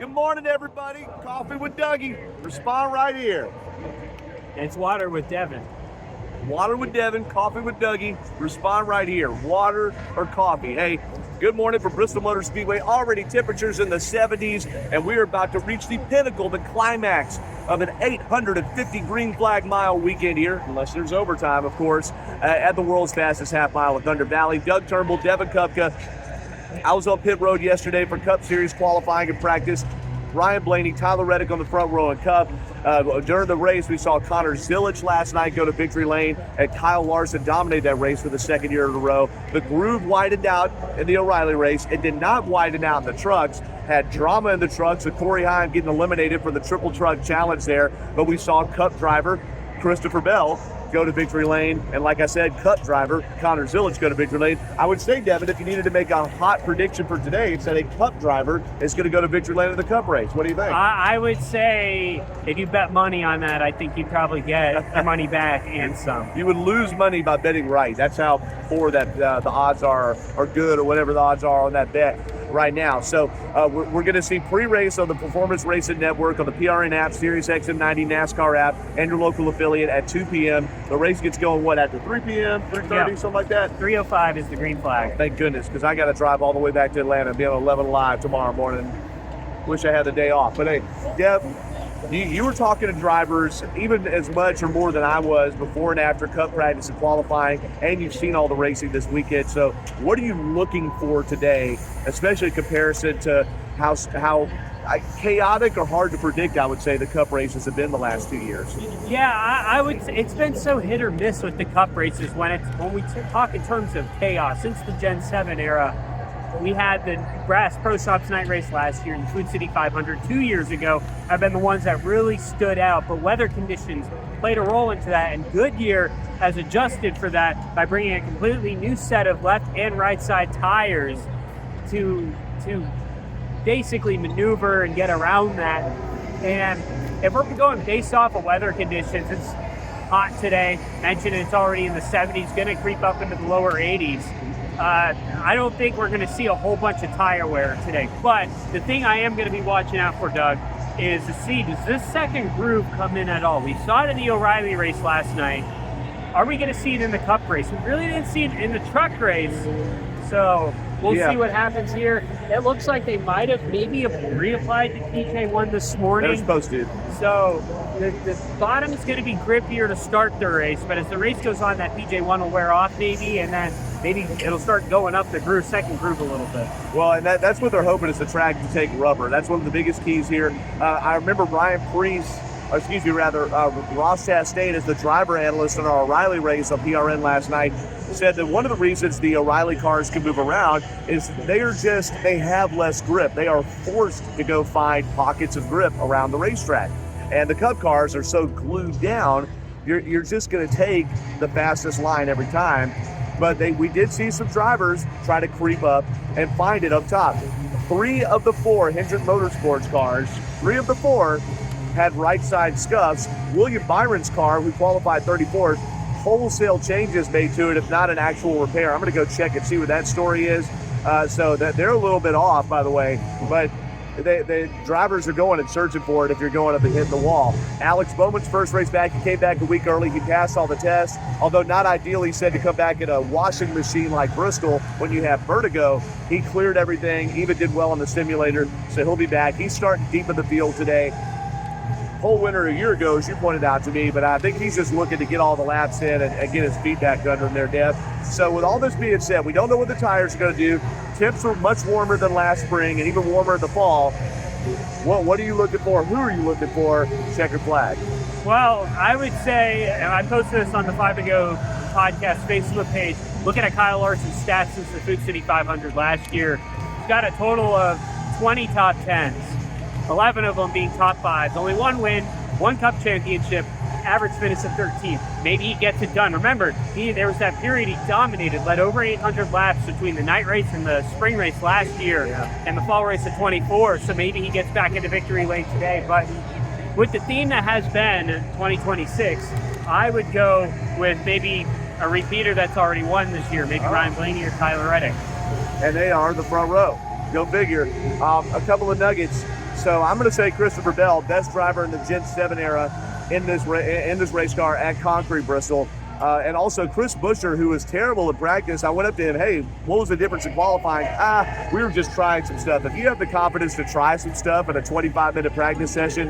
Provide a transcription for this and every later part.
Good morning, everybody. Coffee with Dougie. Respond right here. It's water with Devin. Water with Devin, coffee with Dougie. Respond right here. Water or coffee. Hey, good morning from Bristol Motor Speedway. Already temperatures in the 70s, and we are about to reach the pinnacle, the climax of an 850 green flag mile weekend here, unless there's overtime, of course, at the world's fastest half mile at Thunder Valley. Doug Turnbull, Devin Kupka. I was on pit road yesterday for Cup Series qualifying and practice. Ryan Blaney, Tyler Reddick on the front row in Cup. During the race, we saw Connor Zilic last night go to victory lane, and Kyle Larson dominate that race for the second year in a row. The groove widened out in the O'Reilly race. It did not widen out in the trucks. Had drama in the trucks with Corey Heim getting eliminated for the triple truck challenge there, but we saw Cup driver Christopher Bell go to victory lane, and like I said, Cup driver Connor Zilic go to victory lane. I would say, Devin, if you needed to make a hot prediction for today, it's that a Cup driver is going to go to victory lane in the Cup race. What do you think? I would say if you bet money on that, I think you'd probably get your money back and some. You would lose money by betting right. That's how poor that the odds are good, or whatever the odds are on that bet right now. So we're going to see pre-race on the Performance Racing Network, on the PRN app, Sirius XM90 NASCAR app, and your local affiliate at 2 p.m. The race gets going, after 3 p.m., 3:30, Yeah. something like that? 3:05 is the green flag. Thank goodness, because I got to drive all the way back to Atlanta and be on 11 Live tomorrow morning. Wish I had the day off. But hey, Deb, you were talking to drivers even as much or more than I was before and after Cup practice and qualifying, and you've seen all the racing this weekend. So what are you looking for today, especially in comparison to how chaotic or hard to predict, I would say, the Cup races have been the last 2 years? Yeah, I would say it's been so hit or miss with the Cup races when we talk in terms of chaos. Since the Gen 7 era, we had the Brass Pro Shops night race last year and Food City 500 2 years ago have been the ones that really stood out, but weather conditions played a role into that, and Goodyear has adjusted for that by bringing a completely new set of left and right side tires to basically maneuver and get around that. And if we're going based off of weather conditions, it's hot today. Mentioned it's already in the 70s, going to creep up into the lower 80s. I don't think we're going to see a whole bunch of tire wear today. But the thing I am going to be watching out for, Doug, is to see, does this second groove come in at all? We saw it in the O'Reilly race last night. Are we going to see it in the Cup race? We really didn't see it in the truck race. So we'll see what happens here. It looks like they might have maybe reapplied the PJ1 this morning. They're supposed to. So the bottom is going to be grippier to start the race, but as the race goes on, that PJ1 will wear off maybe, and then maybe it'll start going up the second groove a little bit. Well, and that's what they're hoping, is the track to take rubber. That's one of the biggest keys here. I remember Ross Chastain, as the driver analyst on our O'Reilly race on PRN last night, said that one of the reasons the O'Reilly cars can move around is they have less grip. They are forced to go find pockets of grip around the racetrack. And the Cup cars are so glued down, you're just going to take the fastest line every time. But we did see some drivers try to creep up and find it up top. 3 of the 4 Hendrick Motorsports cars, 3 of the 4 had right side scuffs. William Byron's car, who qualified 34th, wholesale changes made to it, if not an actual repair. I'm going to go check and see what that story is. So that they're a little bit off, by the way, but the drivers are going and searching for it if you're going up and hitting the wall. Alex Bowman's first race back, he came back a week early. He passed all the tests, although not ideal. He said to come back in a washing machine like Bristol when you have vertigo. He cleared everything, even did well on the simulator, so he'll be back. He's starting deep in the field today. Whole winter a year ago, as you pointed out to me, but I think he's just looking to get all the laps in and get his feet back under him there, Deb. So with all this being said, we don't know what the tires are going to do. Temps are much warmer than last spring and even warmer in the fall. What are you looking for? Who are you looking for? Checkered flag. Well, I would say, and I posted this on the 5 to Go podcast Facebook page, looking at Kyle Larson's stats since the Food City 500 last year, he's got a total of 20 top 10s. 11 of them being top 5s. Only 1 win, 1 Cup championship, average finish of 13th. Maybe he gets it done. Remember, there was that period he dominated, led over 800 laps between the night race and the spring race last year and the fall race at 24. So maybe he gets back into victory lane today. But with the theme that has been 2026, I would go with maybe a repeater that's already won this year, maybe Ryan Blaney or Tyler Reddick. And they are the front row. Go figure. A couple of nuggets. So I'm going to say Christopher Bell, best driver in the Gen 7 era in this race car at Concrete Bristol. And also Chris Buescher, who was terrible at practice. I went up to him, hey, what was the difference in qualifying? We were just trying some stuff. If you have the confidence to try some stuff in a 25-minute practice session,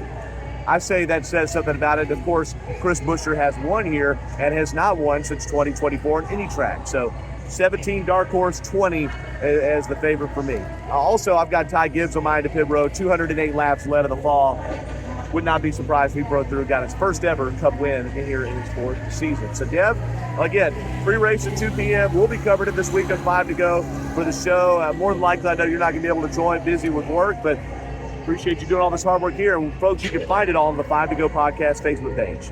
I say that says something about it. Of course, Chris Buescher has won here and has not won since 2024 in any track. So 17 dark horse, 20 as the favorite for me. Also, I've got Ty Gibbs on mine to pit road, 208 laps led of the fall. Would not be surprised if he broke through and got his first ever Cup win here in his fourth season. So, Dev, again, free race at 2 p.m. We'll be covering it this week on 5 to Go for the show. More than likely, I know you're not going to be able to join, busy with work, but appreciate you doing all this hard work here. And folks, you can find it all on the 5 to Go podcast Facebook page.